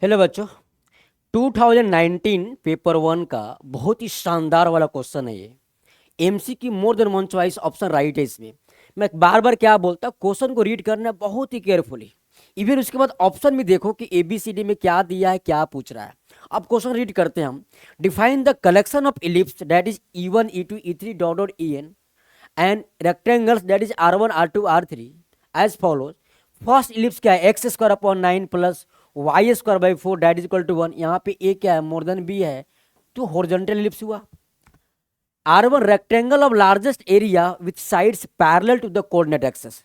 Hello बच्चों। 2019 paper one का बहुत ही शानदार वाला क्वेश्चन है ये। एमसी की more than one choice option right है इसमें। मैं बार बार क्या बोलता, क्वेश्चन को रीड करना है बहुत ही केयरफुली। इवन उसके बाद ऑप्शन भी देखो कि एबीसीडी में क्या दिया है, क्या पूछ रहा है। अब क्वेश्चन रीड करते हैं हम। Define the collection of ellipse that is E1 E2 E3 dot dot En and rectangles that is R1 R2 R3 as follows. First ellipse क्या है, x square upon 9 plus y square by 4 that is equal to 1। यहाँ पे ए क्या है, more than B है, तो horizontal ellipse हुआ। R1 rectangle of largest area with sides parallel to the coordinate axes.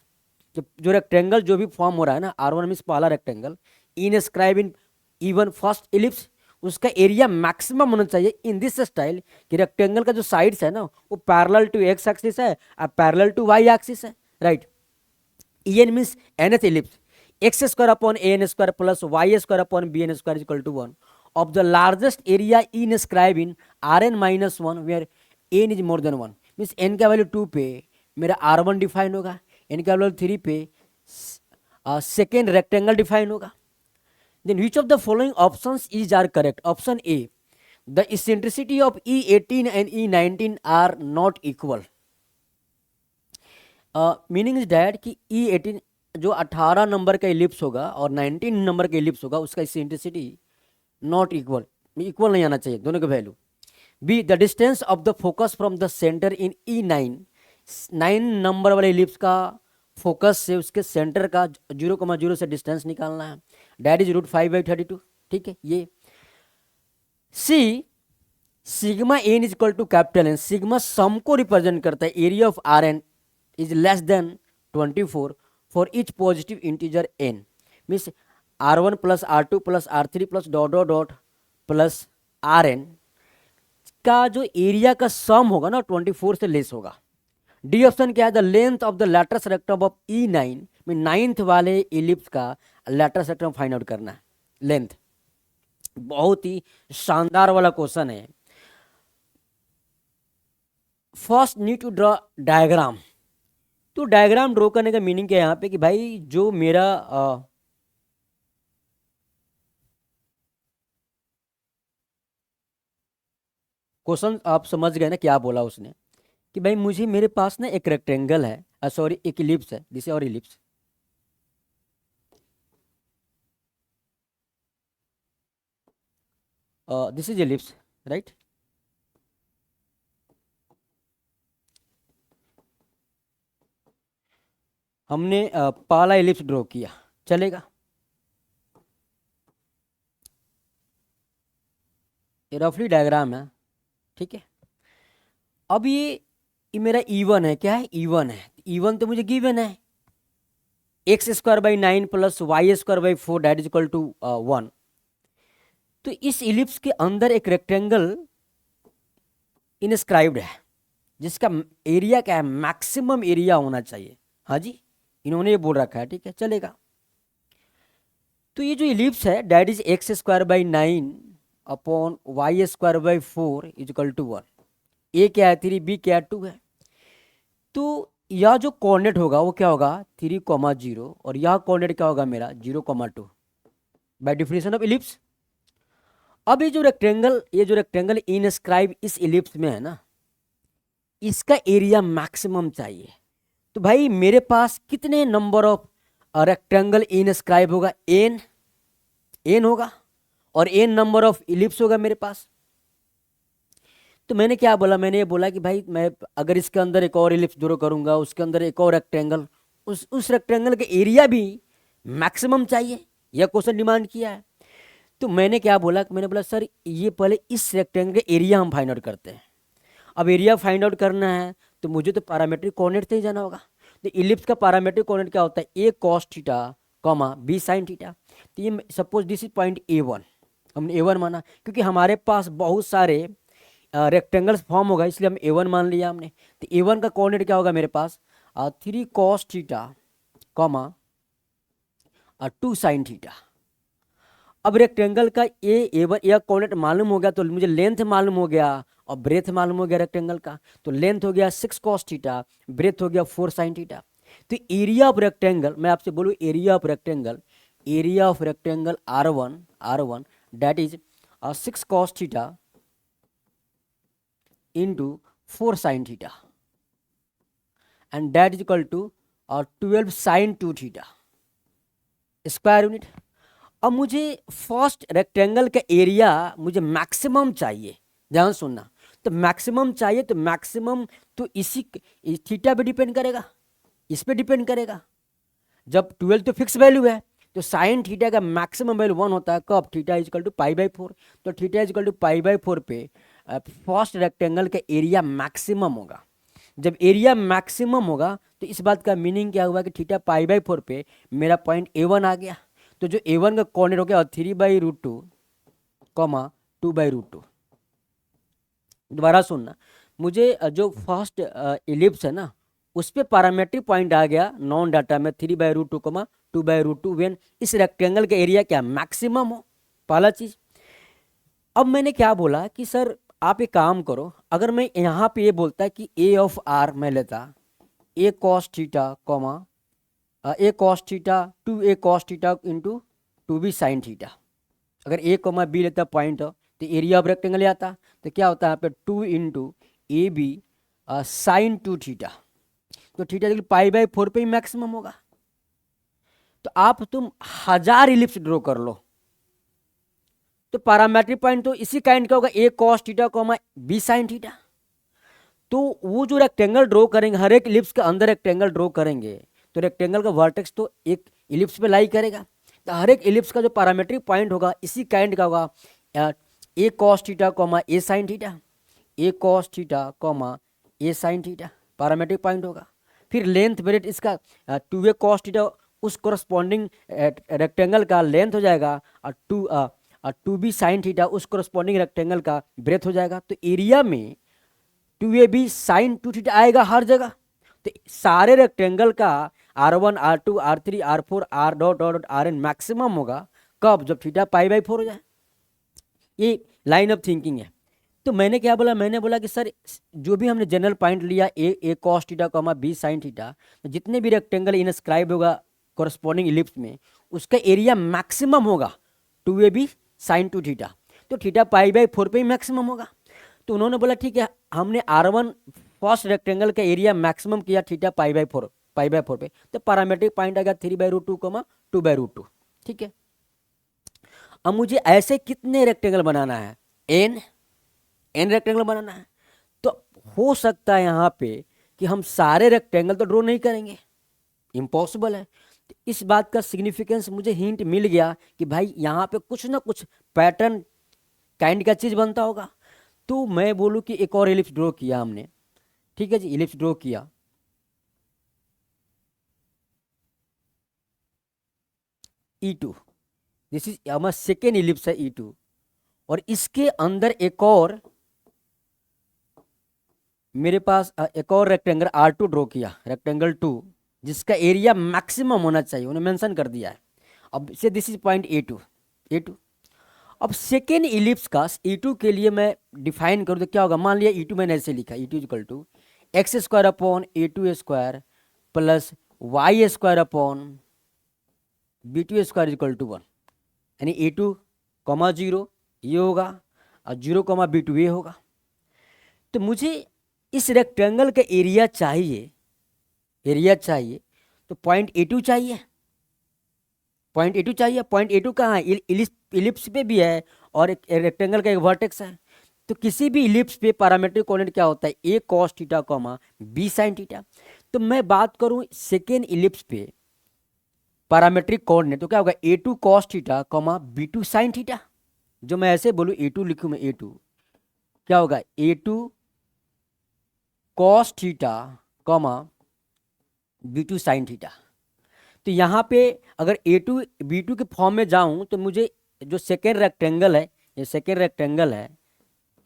जो रेक्टेंगल जो भी फॉर्म हो रहा है ना, R1 मींस पहला rectangle in scribe in even first ellipse, उसका एरिया मैक्सिमम होना चाहिए इन दिस स्टाइल कि रेक्टेंगल का जो साइड्स है ना वो पैरेलल टू एक्स एक्सिस है और पैरेलल टू वाई एक्सिस है, right. En means nth ellipse, x square upon an square plus y square upon bn square equal to 1 of the largest area inscribe in Rn minus 1 where n is more than 1। Means n का value 2 पे मेरा R1 define होगा, n का value 3 पे second rectangle define होगा। Then which of the following options is are correct. Option A, the eccentricity of E18 and E19 are not equal. Meaning is that कि E18 जो 18 number का ellipse होगा और 19 number का ellipse होगा उसका eccentricity not equal, equal नहीं आना चाहिए दोनों के value. B, the distance of the focus from the centre in E9, 9 number वाले इलिप्स का फोकस से उसके सेंटर का 0,0 से डिस्टेंस निकालना है, डैट इज √5/32। ठीक है ये। C, sigma n is equal to capital N, sigma sum को रिप्रेजेंट करता है, area of Rn is less than 24 for each positive integer n, means R1 plus R2 plus R3 plus dot dot dot plus Rn का जो area का सम होगा ना 24 से less होगा। डी ऑप्शन क्या है, the length of the letters rectum of E9 में नाइन्थ वाले इलिप्स का लेटरस रेक्टम फाइंड आउट करना है, लेंथ। बहुत ही शानदार वाला क्वेश्चन है। First need to draw diagram. तो डायग्राम ड्रॉ करने का मीनिंग क्या है यहाँ पे कि भाई जो मेरा क्वेश्चन आप समझ गए ना क्या बोला उसने, कि भाई मुझे मेरे पास ना एक रेक्टेंगल है, सॉरी एक इलिप्स है, दिस और ellipse. This is ellipse, right. हमने पहला इलिप्स ड्रॉ किया, चलेगा। ये रफली डायग्राम है, ठीक है। अब ये मेरा E1 है, क्या है E1 है, E1 तो मुझे गिवन है x square by 9 plus y square by 4 that is equal to 1। तो इस इलिप्स के अंदर एक रेक्टेंगल इनस्क्राइब्ड है जिसका एरिया क्या है, मैक्सिमम एरिया होना चाहिए। हाँ जी, इन्होंने ये बोल रखा है, ठीक है चलेगा। तो ये जो इलिप्स है that is x square by 9 upon y square by 4 is equal to 1। A क्या है 3, बी क्या है 2 है। तो यह जो कोऑर्डिनेट होगा वो क्या होगा 3,0 और यह कोऑर्डिनेट क्या होगा मेरा 0,2 बाय डेफिनेशन ऑफ इलिप्स। अब ये जो रेक्टेंगल इनस्क्राइब इस इलिप्स में है ना, इसका एरिया मैक्सिमम चाहिए। तो भाई मेरे पास कितने नंबर ऑफ रेक्टेंगल इनस्क्राइब होगा, एन होगा, और एन नंबर ऑफ इलिप्स होगा मेरे पास। तो मैंने क्या बोला, मैंने ये बोला कि भाई मैं अगर इसके अंदर एक और इलिप्स ड्रॉ करूंगा, उसके अंदर एक और रेक्टेंगल, उस रेक्टेंगल के एरिया भी मैक्सिमम चाहिए, यह क्वेश्चन डिमांड किया है। तो मैंने क्या बोला, मैंने बोला सर ये पहले इस रेक्टेंगल का एरिया हम फाइंड आउट करते हैं। अब एरिया फाइंड आउट करना है तो मुझे तो पैरामेट्रिक कोऑर्डिनेट से ही जाना होगा। तो इलिप्स का पैरामेट्रिक कोऑर्डिनेट क्या होता है, A cos theta comma B sine theta. तो ये suppose this is point A1, हमने A1 माना क्योंकि हमारे पास बहुत सारे रेक्टेंगल्स फॉर्म होगा इसलिए हम A1 मान लिया हमने। तो A1 का कोऑर्डिनेट क्या होगा मेरे पास 3 cos theta comma 2 sine theta. अब रेक्टेंगल का A1 यह कोऑर्डिनेट मालूम हो गया तो मुझे लेंथ मालूम हो गया और ब्रेथ मालूम हो गया रेक्टेंगल का। तो लेंथ हो गया 6 कॉस थीटा, ब्रेथ हो गया 4 साइन थीटा। तो एरिया ऑफ रेक्टेंगल, मैं आपसे बोलूँ area of rectangle area of rectangle R1 that is 6 cos theta into 4 sin theta and that is equal to 12 sin 2 theta square unit. अब मुझे first rectangle का area मुझे maximum चाहिए, ध्यान सुनना। तो मैक्सिमम चाहिए तो मैक्सिमम तो इसी थीटा पे डिपेंड करेगा, इस पे डिपेंड करेगा। जब 12 तो फिक्स वैल्यू है तो साइन थीटा का मैक्सिमम वैल्यू 1 होता है। कब? Theta is equal to π/4। तो थीटा इजकल टू π/4 पे फर्स्ट रेक्टेंगल का एरिया मैक्सिमम होगा। जब एरिया मैक्सिमम होगा तो इस बात का मीनिंग क्या हुआ कि थीटा π/4 पे मेरा पॉइंट A1 आ गया। तो जो A1 का कोऑर्डिनेट हो गया 3/√2 कॉमा 2/√2। दोबारा सुनना, मुझे जो फर्स्ट इलिप्स है ना उस पे पैरामेट्रिक पॉइंट आ गया नॉन डाटा में 3/√2 कॉमा 2/√2 व्हेन इस रेक्टेंगल का एरिया क्या मैक्सिमम हो, पहला चीज। अब मैंने क्या बोला कि सर आप एक काम करो, अगर मैं यहाँ पे ये बोलता है कि A ऑफ R मैं लेता A cos theta comma A cos theta 2A cos theta into 2B sine theta. अगर A कॉमा B लेता पॉइंट तो एरिया ऑफ रेक्टेंगल आता, तो क्या होता है यहाँ पे 2 इंटू AB साइन 2 थीटा। तो थीटा π/4 पे ही मैक्सिमम होगा। तो आप तुम 1000 इलिप्स ड्रॉ कर लो तो पैरामेट्रिक पॉइंट तो इसी काइंड का होगा A cos theta comma B sign theta. तो वो जो रेक्टेंगल ड्रॉ करेंगे, हर एक इलिप्स के अंदर रेक्टेंगल ड्रॉ करेंगे तो रेक्टेंगल का वर्टेक्स तो एक इलिप्स पे लाई करेगा। तो हर एक इलिप्स का जो पैरामेट्रिक पॉइंट होगा इसी काइंड का होगा A cos theta comma A sine theta, A cos theta comma A sine theta parametric point होगा। फिर लेंथ ब्रेथ इसका 2A cos थीटा उस कोरस्पॉन्डिंग रेक्टेंगल का लेंथ हो जाएगा और 2B साइन थीटा उस कोरस्पॉन्डिंग रेक्टेंगल का ब्रेथ हो जाएगा। तो एरिया में 2AB साइन 2 थीटा आएगा हर जगह। तो सारे रेक्टेंगल का R1 R2 R3 R4 R dot dot Rn maximum होगा कब? जब थीटा π/4 हो जाए। ये लाइन ऑफ थिंकिंग है। तो मैंने क्या बोला, मैंने बोला कि सर जो भी हमने जनरल पॉइंट लिया A cos theta comma B sine theta, जितने भी रेक्टेंगल इनस्क्राइब होगा कोरस्पॉन्डिंग इलिप्स में उसका एरिया मैक्सिमम होगा 2AB साइन 2 थीटा। तो थीटा π/4 पे ही मैक्सिमम होगा। तो उन्होंने बोला ठीक है, हमने R1 फर्स्ट रेक्टेंगल का एरिया मैक्सिमम किया थीटा π/4 पे, तो पैरामेट्रिक पॉइंट आ गया 3/√2 कॉमा 2/√2। ठीक है, अब मुझे ऐसे कितने रेक्टेंगल बनाना है? n रेक्टेंगल बनाना है। तो हो सकता है यहाँ पे कि हम सारे रेक्टेंगल तो ड्रॉ नहीं करेंगे, इम्पॉसिबल है। तो इस बात का सिग्निफिकेंस मुझे हिंट मिल गया कि भाई यहाँ पे कुछ ना कुछ पैटर्न काइंड का चीज बनता होगा। तो मैं बोलूँ कि एक और इलिप्स ड्रॉ किया हमने। ठीक है जी, इलिप्स ड्रॉ किया, E2, दिस इज हमारा सेकेंड इलिप्स है E2। और इसके अंदर एक और मेरे पास एक और रेक्टेंगल R2 ड्रॉ किया, रेक्टेंगल 2 जिसका एरिया मैक्सिमम होना चाहिए, उन्हें मेंशन कर दिया है। अब से दिस इज पॉइंट A2। अब सेकेंड इलिप्स का E2 के लिए मैं डिफाइन करूँ तो क्या होगा? मान लिया E2 मैंने ऐसे लिखा, E2 equal to x² upon A2² plus y² upon B2² equal to 1, यानी A2 कॉमा 0 ये होगा और 0 कॉमा B2 ये होगा। तो मुझे इस रेक्टेंगल का एरिया चाहिए तो पॉइंट A2 चाहिए। पॉइंट A2 कहाँ है? इलिप्स पे भी है और एक रेक्टेंगल का एक वर्टेक्स है। तो किसी भी इलिप्स पे पैरामेट्रिक कोऑर्डिनेट क्या होता है? A cos theta comma B sin theta. तो मैं बात करूं सेकेंड इलिप्स पे पैरामेट्रिक कोऑर्डिनेट तो क्या होगा? A2 cos theta comma B2 sin theta. जो मैं ऐसे बोलूं A2 लिखूं मैं A2 क्या होगा? A2 cos theta comma B2 sin theta. तो यहाँ पे अगर A2 B2 के फॉर्म में जाऊं तो मुझे जो सेकेंड रेक्टेंगल है, ये सेकेंड रेक्टेंगल है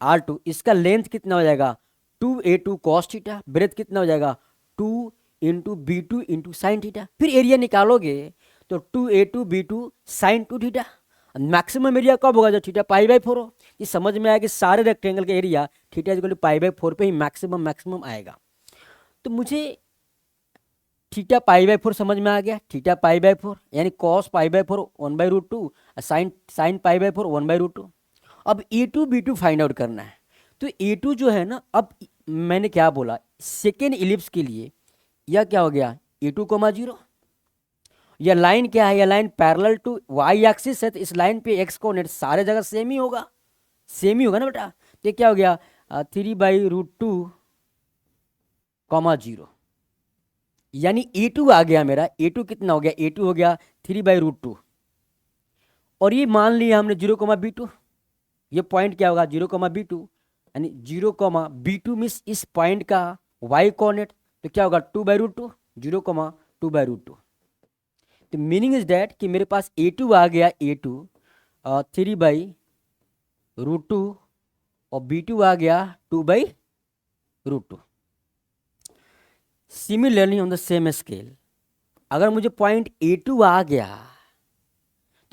R2, इसका लेंथ कितना हो जाएगा? 2A2 cos थीटा, ब्रेथ कितना हो जाएगा? 2 into B2 into sine theta. फिर एरिया निकालोगे तो 2A2 B2 sign 2 theta. Maximum area कब होगा? जब थीटा π/4 हो। ये समझ में आया कि सारे रेक्टेंगल का एरिया थीटा इक्वल टू π/4 पे ही मैक्सिमम आएगा। तो मुझे थीटा पाई बाई 4 समझ में आ गया, थीटा पाई बाई 4 यानी cos pi by 4 1/√2, sine sine pi by 4 1/√2। अब A2 B2 फाइंड आउट करना है। तो A2 जो है ना, अब मैंने क्या बोला, सेकेंड इलिप्स के लिए यह क्या हो गया, A2, 0। यह लाइन क्या है, यह line parallel to y axis है, तो इस लाइन पे एक्स कोऑर्डिनेट सारे जगह सेम ही होगा, सेम ही होगा ना बेटा। तो ये क्या हो गया, 3/√2, 0, यानी A2 आ गया मेरा। A2 कितना हो गया, A2 हो गया 3/√2। और ये मान लिया हमने 0, B2, ये पॉइंट क्या होगा 0, B2, यानी 0, B2 मीन्स इस पॉइंट का y कोऑर्डिनेट, तो क्या होगा 2/√2, 0, 2/√2। तो मीनिंग इज डैट कि मेरे पास A2 आ गया, A2 3/√2 और B2 आ गया 2/√2। Similarly on the same scale, अगर मुझे पॉइंट A2 आ गया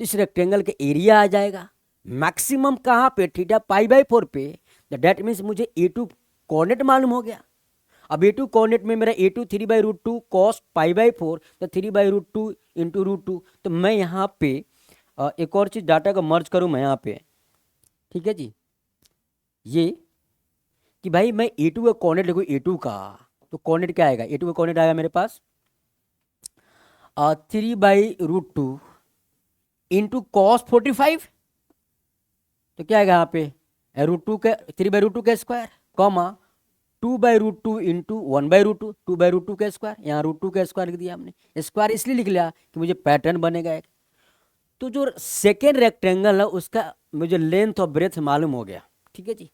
तो इस रेक्टेंगल के एरिया आ जाएगा। मैक्सिमम कहाँ पे, थीटा पाई बाई 4 पे। डैट मीन्स मुझे A2 कोऑर्डिनेट मालूम हो गया। अब A2 कोऑर्डिनेट में मेरा A2 3/√2 कॉस पाई बाई 4, तो 3/√2 इंटू √2। तो मैं यहाँ पे एक और चीज़ डाटा को मर्ज करूँ मैं यहाँ पे, ठीक है जी, ये कि भाई मैं A2 का कोऑर्डिनेट लिखूँ, A2 का तो कोऑर्डिनेट क्या आएगा, A2 का कोऑर्डिनेट आएगा मेरे पास 3/√2 इंटू कॉस 45। तो क्या आएगा यहाँ पे, √2 का 3/√2 का स्क्वायर, कॉमा 2/√2 इंटू 1/√2, 2/√2 का स्क्वायर। यहाँ √2 का स्क्वायर लिख दिया हमने। स्क्वायर इसलिए लिख लिया कि मुझे पैटर्न बनेगा एक। तो जो सेकेंड रेक्टेंगल है उसका मुझे लेंथ और ब्रेथ मालूम हो गया, ठीक है जी।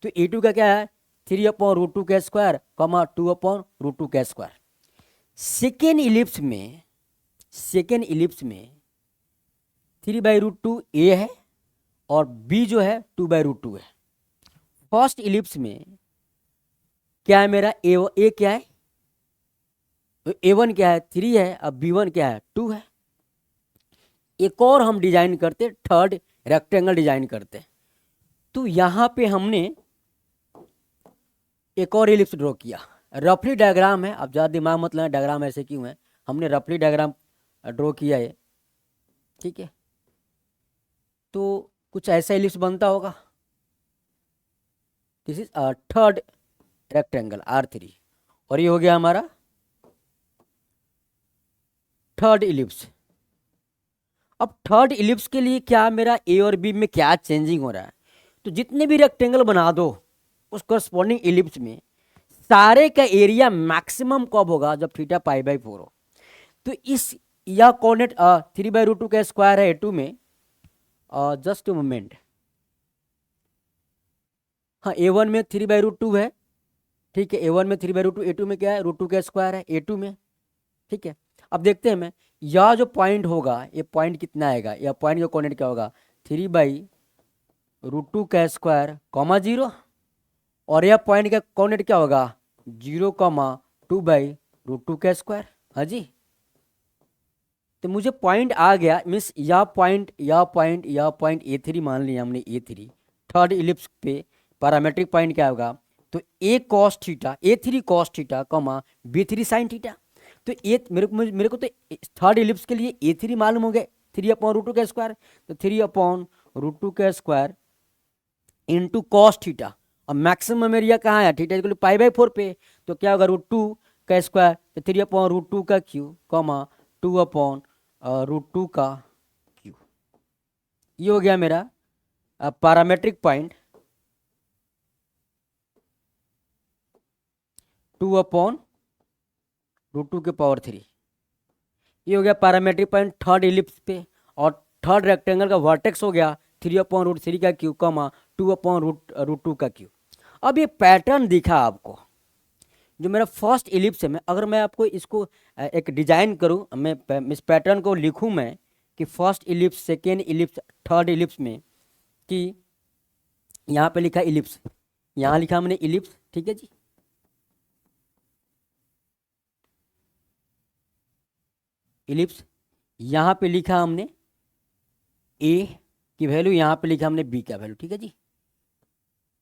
तो A2 का क्या है 3/√2 का स्क्वायर, कॉमा 2/√2 का स्क्वायर। सेकेंड इलिप्स में 3/√2 A है और B जो है 2/√2 है। फर्स्ट इलिप्स में क्या है मेरा, A क्या है, तो A1 क्या है 3 है, अब B1 क्या है 2 है। एक और हम डिजाइन करते, थर्ड रेक्टेंगल डिजाइन करते। तो यहां पे हमने एक और इलिप्स ड्रॉ किया, रफली डायग्राम है, अब ज़्यादा दिमाग मत लेना डायग्राम ऐसे क्यों है, हमने रफली डायग्राम ड्रॉ किया है, ठीक है। तो कुछ ऐसा इलिप्स बनता होगा। This is third rectangle R3, और ये हो गया हमारा थर्ड इलिप्स। अब थर्ड इलिप्स के लिए क्या मेरा A और B में क्या चेंजिंग हो रहा है, तो जितने भी रेक्टेंगल बना दो उस करस्पॉन्डिंग इलिप्स में सारे का एरिया मैक्सिमम कब होगा, जब थीटा पाई बाई 4 हो। तो इस यह कोऑर्डिनेट 3/√2 का स्क्वायर है A2 में, जस्ट मोमेंट, हाँ A1 में 3/√2 है, ठीक है, A1 में 3/√2, A2 में क्या है √2 का स्क्वायर है A2 में, ठीक है। अब देखते हैं मैं, यह जो पॉइंट होगा ये पॉइंट कितना आएगा, यह पॉइंट का कोऑर्डिनेट क्या होगा 3/√2 का स्क्वायर, कॉमा 0, और यह पॉइंट का कोऑर्डिनेट क्या होगा 0, 2/√2 का स्क्वायर। हाँ जी, तो मुझे पॉइंट आ गया, मीन्स यह पॉइंट A3 मान लिया हमने, A3 थर्ड इलिप्स पे पैरामेट्रिक पॉइंट क्या होगा, तो A cos theta, A3 cos theta, B3 sign theta. तो मेरे को तो थर्ड इलिप्स के लिए A3 मालूम हो गए 3/√2 का स्क्वायर, तो 3/√2 का स्क्वायर इंटू कॉस थीटा। और मैक्सिमम एरिया कहाँ है, theta equal to pi by 4 पे, तो क्या होगा √2 का स्क्वायर, तो 3/√2 का क्यू, 2/√2 का क्यू। ये हो गया मेरा पैरामेट्रिक पॉइंट 2/√2 के पावर 3। ये हो गया पैरामेट्रिक पॉइंट थर्ड इलिप्स पे, और थर्ड रेक्टेंगल का वर्टेक्स हो गया 3/√3 का क्यू, 2/√2 का क्यू। अब ये पैटर्न दिखा आपको, जो मेरा फर्स्ट इलिप्स है, मैं अगर मैं आपको इसको एक डिजाइन करूं, मैं इस पैटर्न को लिखूं मैं कि first ellipse, second ellipse, third ellipse में, कि यहाँ पे लिखा इलिप्स, यहाँ लिखा हमने इलिप्स, ठीक है जी। इलिप्स यहाँ पे लिखा हमने A की वैल्यू, यहाँ पे लिखा हमने B का वैल्यू, ठीक है जी।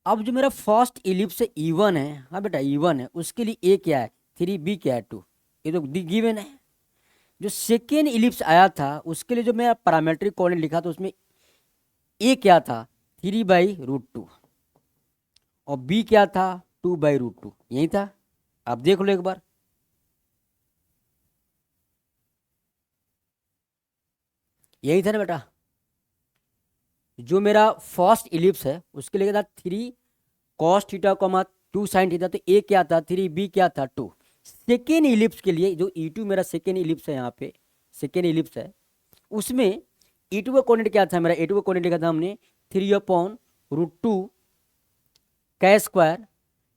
अब जो मेरा फर्स्ट इलिप्स है E1 है, हाँ बेटा E1 है, उसके लिए A क्या है 3, B क्या है 2, ये तो गिवन है। जो सेकेंड इलिप्स आया था उसके लिए जो मैं पैरामेट्रिक कोऑर्डिनेट लिखा था उसमें ए क्या था 3/√2 और बी क्या था 2/√2, यही था। आप देख लो एक बार, यही था ना बेटा। जो मेरा फर्स्ट इलिप्स है उसके लिए था 3 cos θ, 2 sin θ, तो ए क्या था 3, बी क्या था 2। सेकेंड इलिप्स के लिए जो E2 मेरा सेकेंड इलिप्स है, यहाँ पे सेकेंड इलिप्स है, उसमें E2 का कोऑर्डिनेट क्या था मेरा, E2 का कोऑर्डिनेट लिखा था हमने 3/√2 का स्क्वायर,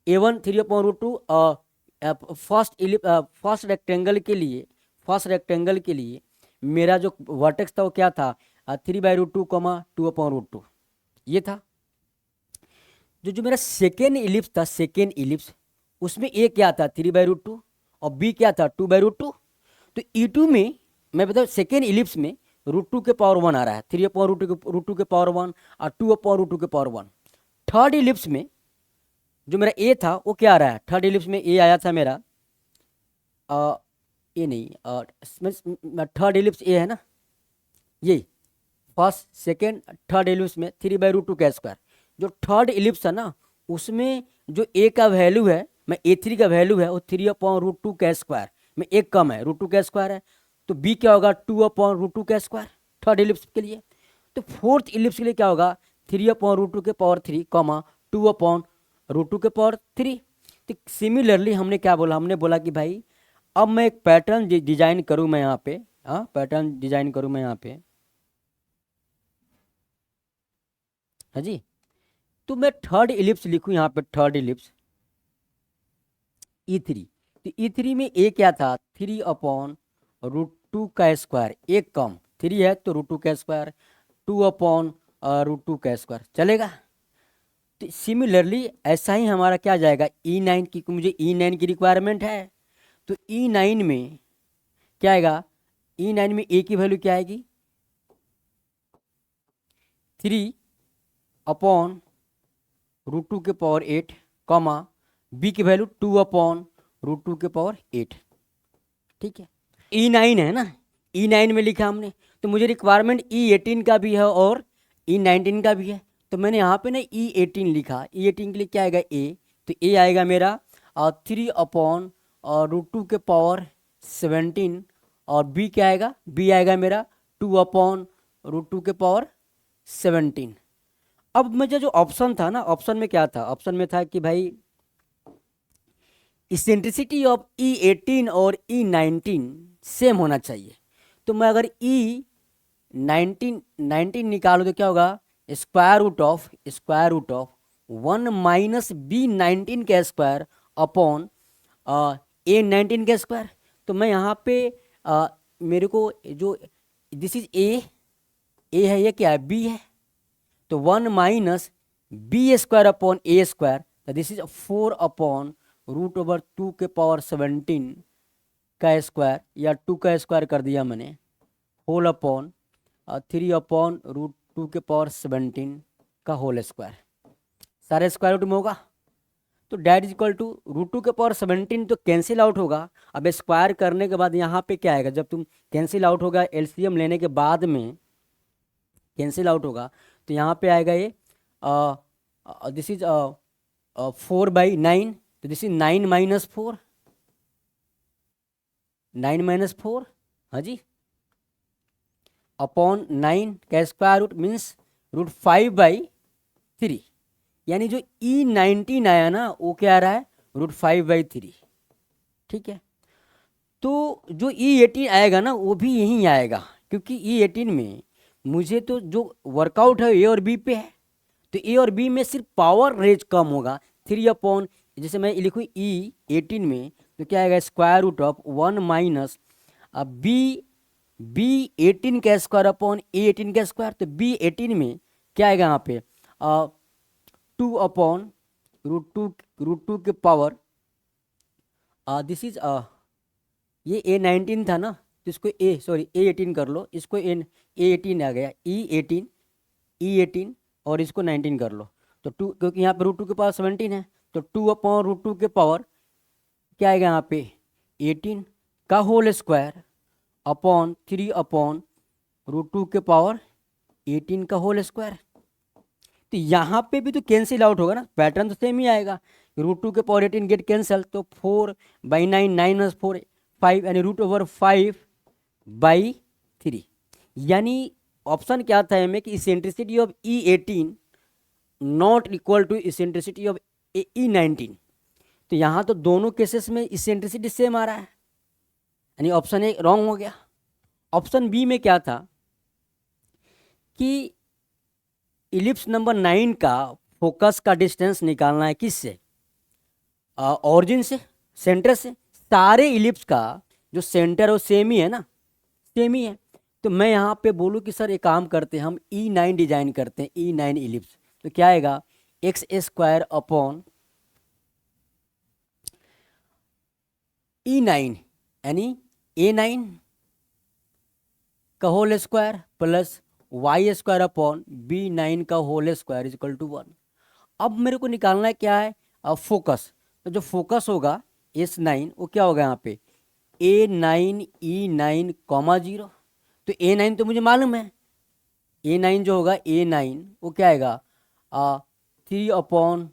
A1 3/√2। फर्स्ट रेक्टेंगल के लिए मेरा जो वर्टेक्स था वो क्या था 3/√2, 2/√2, ये था। जो मेरा सेकेंड इलिप्स था, सेकेंड इलिप्स, उसमें ए क्या था 3/√2 और बी क्या था 2/√2। तो E2 में मैं बता सेकेंड इलिप्स में √2 के पावर 1 आ रहा है, 3/√2 के पावर 1 और 2/√2 के पावर 1। थर्ड इलिप्स में जो मेरा ए था वो क्या आ रहा है, थर्ड इलिप्स में ए आया था मेरा ए नहीं, थर्ड इलिप्स ए है ना, ये फर्स्ट सेकेंड थर्ड इलिप्स में 3/√2 का स्क्वायर। जो थर्ड इलिप्स है ना उसमें जो ए का वैल्यू है, मैं A3 का वैल्यू है वो 3/√2 का स्क्वायर में एक कम है, √2 का स्क्वायर है, तो बी क्या होगा 2/√2 का स्क्वायर थर्ड इलिप्स के लिए। तो फोर्थ इलिप्स के लिए क्या होगा 3/√2 के पावर 3, 2/√2 के पावर 3। तो सिमिलरली हमने क्या बोला, हमने बोला कि भाई अब मैं एक पैटर्न डिजाइन करूँ मैं यहाँ पे, हाँ पैटर्न डिजाइन करूँ मैं यहाँ पे, हाँ जी। तो मैं थर्ड इलिप्स लिखूँ यहाँ पे, थर्ड इलिप्स E3। तो E3 में ए क्या था 3/√2 का स्क्वायर, एक कम 3 है तो √2 का स्क्वायर, 2/√2 का स्क्वायर चलेगा। तो सिमिलरली ऐसा ही हमारा क्या जाएगा E9 की, मुझे E9 की रिक्वायरमेंट है, तो E9 में क्या आएगा, E9 में ए की वैल्यू क्या आएगी 3/√2 के पावर 8, बी की वैल्यू 2/√2 के पावर 8, ठीक है। E9 है ना, E9 में लिखा हमने, तो मुझे रिक्वायरमेंट E18 का भी है और E19 का भी है, तो मैंने यहाँ पे ना E18 लिखा। E18 के लिए क्या आएगा ए, तो ए आएगा मेरा 3/√2 के पावर 17 और बी क्या आएगा, बी आएगा मेरा 2/√2 के पावर 17। अब मुझे जो ऑप्शन था ना, ऑप्शन में क्या था, ऑप्शन में था कि भाई इसेंट्रिसिटी ऑफ E18 और E19 सेम होना चाहिए। तो मैं अगर E19 निकालूँ तो क्या होगा square root of 1 minus B19 का स्क्वायर अपॉन A19 का स्क्वायर। तो मैं यहाँ पे मेरे को जो दिस इज ए है, ये क्या है बी है, तो 1 minus B square upon A square, this is 4/√2 के पावर 17 का स्क्वायर, या 2 का स्क्वायर कर दिया मैंने, होल अपॉन 3/√2 के पावर 17 का होल स्क्वायर, सारे स्क्वायर रूट में होगा। तो डैट इज इक्वल टू √2 के पावर 17 तो कैंसिल आउट होगा। अब स्क्वायर करने के बाद यहाँ पे क्या आएगा, जब तुम कैंसिल आउट होगा एलसीएम लेने के बाद में कैंसिल आउट होगा, तो यहाँ पे आएगा ये दिस इज 4/9, तो दिस इज 9 माइनस 4, 9 माइनस 4, हाँ जी, अपॉन 9 का स्क्वायर रूट मीन्स √5/3, यानी जो E19 आया ना वो क्या आ रहा है √5/3, ठीक है। तो जो E18 आएगा ना वो भी यहीं आएगा, क्योंकि E18 में मुझे तो जो वर्कआउट है ए और बी पे है, तो ए और बी में सिर्फ पावर रेंज कम होगा 3 जैसे मैं लिखूँ E18 में तो क्या आएगा square root of 1 minus B18 का स्क्वायर अपॉन A18 का स्क्वायर। तो B18 में क्या आएगा यहाँ पे 2/√2 के पावर दिस इज ये A19 था ना, तो इसको A18 कर लो, इसको A18 आ गया, E18 और इसको 19 कर लो, तो 2, क्योंकि यहाँ पे √2 के पावर 17 है, तो 2/√2 के पावर क्या आएगा यहाँ पे 18 का होल स्क्वायर अपॉन 3 अपॉन √2 के पावर 18 का होल स्क्वायर। तो यहाँ पे भी तो कैंसिल आउट होगा ना, पैटर्न तो सेम ही आएगा। √2 के पावर 18 गेट कैंसल, तो 4/9, 9 5 यानी √5/3। यानी ऑप्शन क्या था हमें कि eccentricity of E18 not equal to eccentricity of E19। तो यहाँ तो दोनों केसेस में इसेंट्रिसिटी सेम आ रहा है, यानी ऑप्शन ए रॉन्ग हो गया। ऑप्शन बी में क्या था कि इलिप्स नंबर 9 का फोकस का डिस्टेंस निकालना है किससे, ऑरिजिन से, सेंटर से। सारे इलिप्स का जो सेंटर है वो सेम ही है ना, सेम ही है। तो मैं यहाँ पे बोलूँ कि सर एक काम करते हैं, हम E9 डिजाइन करते हैं, E9 इलिप्स। तो क्या आएगा, x² अपॉन E9 यानी A9 का whole square plus y² upon B9 का whole square is equal to 1। अब मेरे को निकालना है क्या है, फोकस। तो जो फोकस होगा S9 वो क्या होगा यहाँ पे, A9 E9 0। तो A9 तो मुझे मालूम है, A9 जो होगा A9 वो क्या आएगा, 3 अपॉन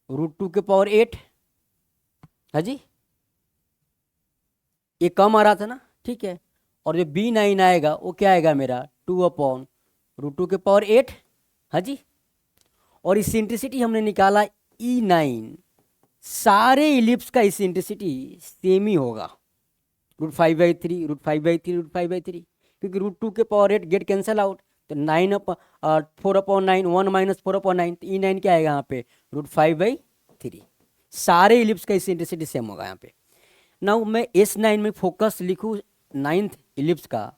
√2 के पावर 8। हाँ जी, ये कम आ रहा था ना, ठीक है। और जो B9 आएगा वो क्या आएगा मेरा, 2 अपॉन √2 के पावर 8। हाँ जी, और इसेंट्रिसिटी हमने निकाला E9, सारे इलिप्स का इसेंट्रिसिटी सेम ही होगा, √5/3 √5/3 √5/3, क्योंकि √2 के पावर 8 गेट कैंसल आउट। तो 4/9 1 - 4/9, तो E9 क्या आएगा यहाँ पे, √5/3। सारे इलिप्स का इसेंट्रिसिटी सेम होगा यहाँ पे। नाउ मैं S9 में फोकस लिखूँ 9th इलिप्स का,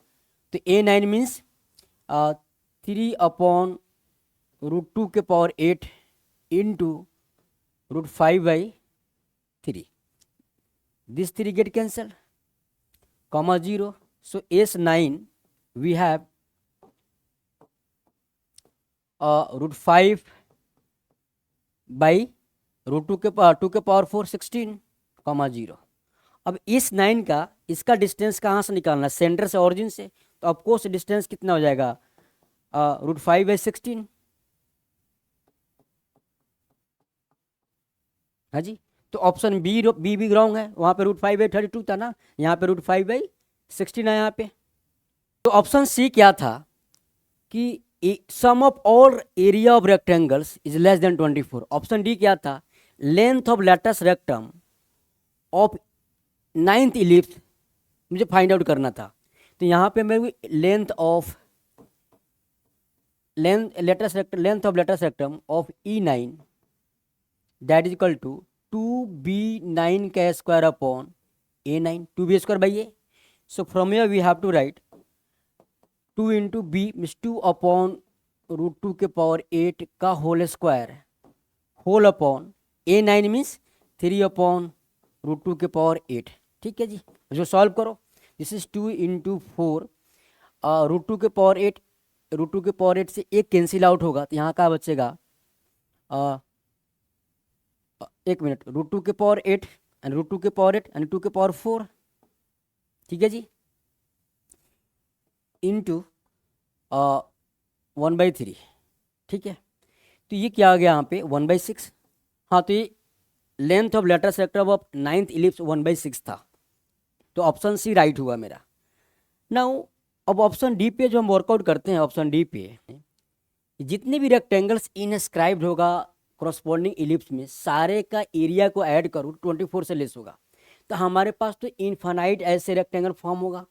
तो A9 मीन्स 3 अपॉन √2 के power 8 into √5/3। This 3 get cancelled, comma 0. So S9 we have √5/√2 के पावर 2 के पावर 4 16, comma 0। अब इस 9 का इसका डिस्टेंस कहाँ से निकालना है, सेंटर से, ऑरिजिन से। तो ऑफकोर्स डिस्टेंस कितना हो जाएगा, √5/16। हाँ जी, तो ऑप्शन बी भी रॉन्ग है, वहाँ पे √5/32 था ना, यहाँ पे √5/16 है यहाँ पे। तो ऑप्शन सी क्या था कि sum of all area of rectangles is less than 24। Option D क्या था, length of latus rectum of 9th ellipse मुझे फाइंड आउट करना था। तो यहाँ पे मैं length of latus rectum of E9 that is equal to 2B9 का square upon A9, 2B²/A। So from here we have to write 2 into B means 2 upon √2 के power 8 का whole square whole upon A9 means 3 upon √2 के power 8। ठीक है जी, जो solve करो, this is 2 into 4 √2 के power 8, √2 के पावर 8 से एक कैंसिल आउट होगा, तो यहाँ का बचेगा एक मिनट, √2 के पावर 8 एंड √2 के पावर 8 एंड 2 के पावर 4। ठीक है जी, इंटू 1/3। ठीक है, तो ये क्या आ गया यहाँ पे 1/6। हाँ, तो ये length of latus rectum of 9th ellipse 1/6 था, तो ऑप्शन सी राइट हुआ मेरा। नाउ अब ऑप्शन डी पे जो हम वर्कआउट करते हैं, ऑप्शन डी पे जितने भी रेक्टेंगल्स इनस्क्राइब्ड होगा कॉरस्पॉन्डिंग इलिप्स में, सारे का एरिया को ऐड करूँ 24 से लेस होगा, तो हमारे पास तो इनफाइनाइट ऐसे रेक्टेंगल फॉर्म होगा।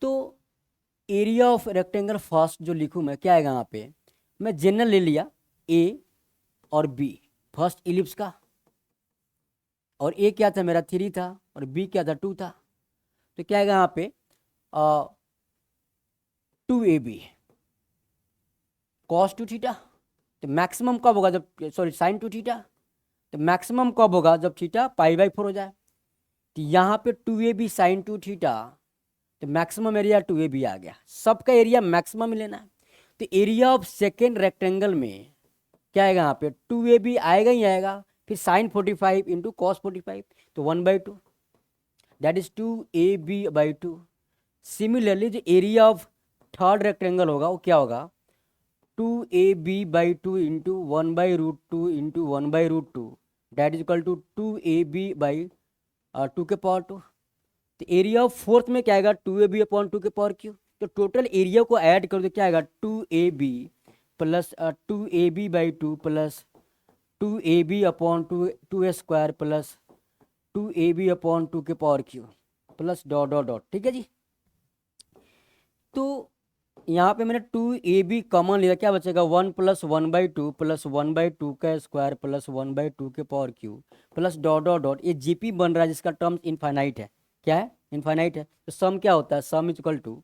तो एरिया ऑफ रेक्टेंगल फर्स्ट जो लिखूँ मैं, क्या आएगा यहाँ पे, मैं जनरल ले लिया ए और बी फर्स्ट इलिप्स का, और ए क्या था मेरा 3 था और बी क्या था 2 था। तो क्या आएगा यहाँ पे 2AB cos 2θ। तो मैक्सिमम कब होगा जब, सॉरी sin 2θ, तो मैक्सिमम कब होगा जब थीटा π/4 हो जाए। तो यहाँ पे 2AB sin 2θ, तो मैक्सिमम एरिया 2AB आ गया। सबका एरिया मैक्सिमम लेना है, तो एरिया ऑफ सेकेंड रेक्टेंगल में क्या आएगा यहाँ पे 2AB आएगा ही आएगा, फिर sin 45 इंटू cos 45, तो 1/2। That is 2ab/2। सिमिलरली जो एरिया ऑफ थर्ड रेक्टेंगल होगा वो क्या होगा, 2ab/2 into 1/√2 into 1/√2, that is equal to 2ab/2 के पावर 2। तो एरिया ऑफ फोर्थ में क्या आएगा, 2ab/2 के पावर क्यू। तो टोटल एरिया को ऐड कर दो, क्या आएगा 2ab plus 2ab/2 plus 2ab/2 2 square plus 2ab/2 के power Q plus dot dot dot. ठीक है जी। तो यहाँ पे मैंने 2ab कॉमन लिया, क्या बचेगा 1 प्लस 1/2 प्लस 1/2 का स्क्वायर प्लस 1/2 के power Q plus dot dot dot. ये जीपी बन रहा है जिसका टर्म्स इनफाइनाइट है। क्या है, इनफाइनाइट है। तो सम क्या होता है, sum is equal to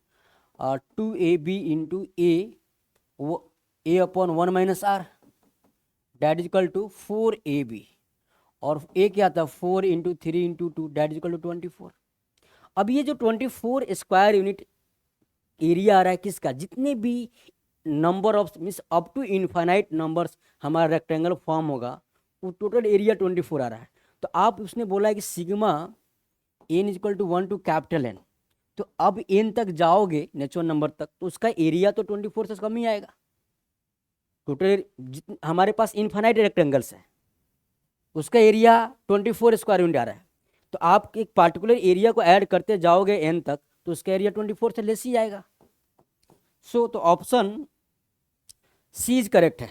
2ab into a/1 - r, that is equal to 4ab, और a क्या था 4 into 3 into 2, that is equal to 24। अब ये जो 24 स्क्वायर यूनिट एरिया आ रहा है किसका, जितने भी number of means up to infinite numbers हमारा रेक्टेंगल फॉर्म होगा, वो टोटल एरिया 24 आ रहा है। तो आप उसने बोला है कि sigma n equal to 1 to capital N। तो अब n तक जाओगे नेचुरल नंबर तक तो उसका एरिया तो 24 से कम ही आएगा। टोटल हमारे पास इनफाइनाइट रेक्टेंगल्स है, उसका एरिया 24 स्क्वायर यूनिट आ रहा है। तो आप एक पार्टिकुलर एरिया को ऐड करते जाओगे n तक तो उसका एरिया 24 से लेस ही आएगा। सो तो ऑप्शन सी इज करेक्ट है।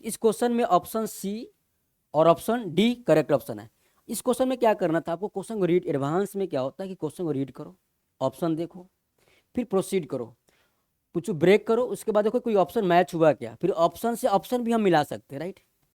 इस क्वेश्चन में ऑप्शन सी और ऑप्शन डी करेक्ट ऑप्शन है। इस क्वेश्चन में क्या करना था आपको, क्वेश्चन को रीड, एडवांस में क्या होता है कि क्वेश्चन को रीड करो, ऑप्शन देखो, फिर प्रोसीड करो, कुछ ब्रेक करो, उसके बाद देखो कोई ऑप्शन मैच हुआ क्या, फिर ऑप्शन से ऑप्शन भी हम मिला सकते हैं, राइट।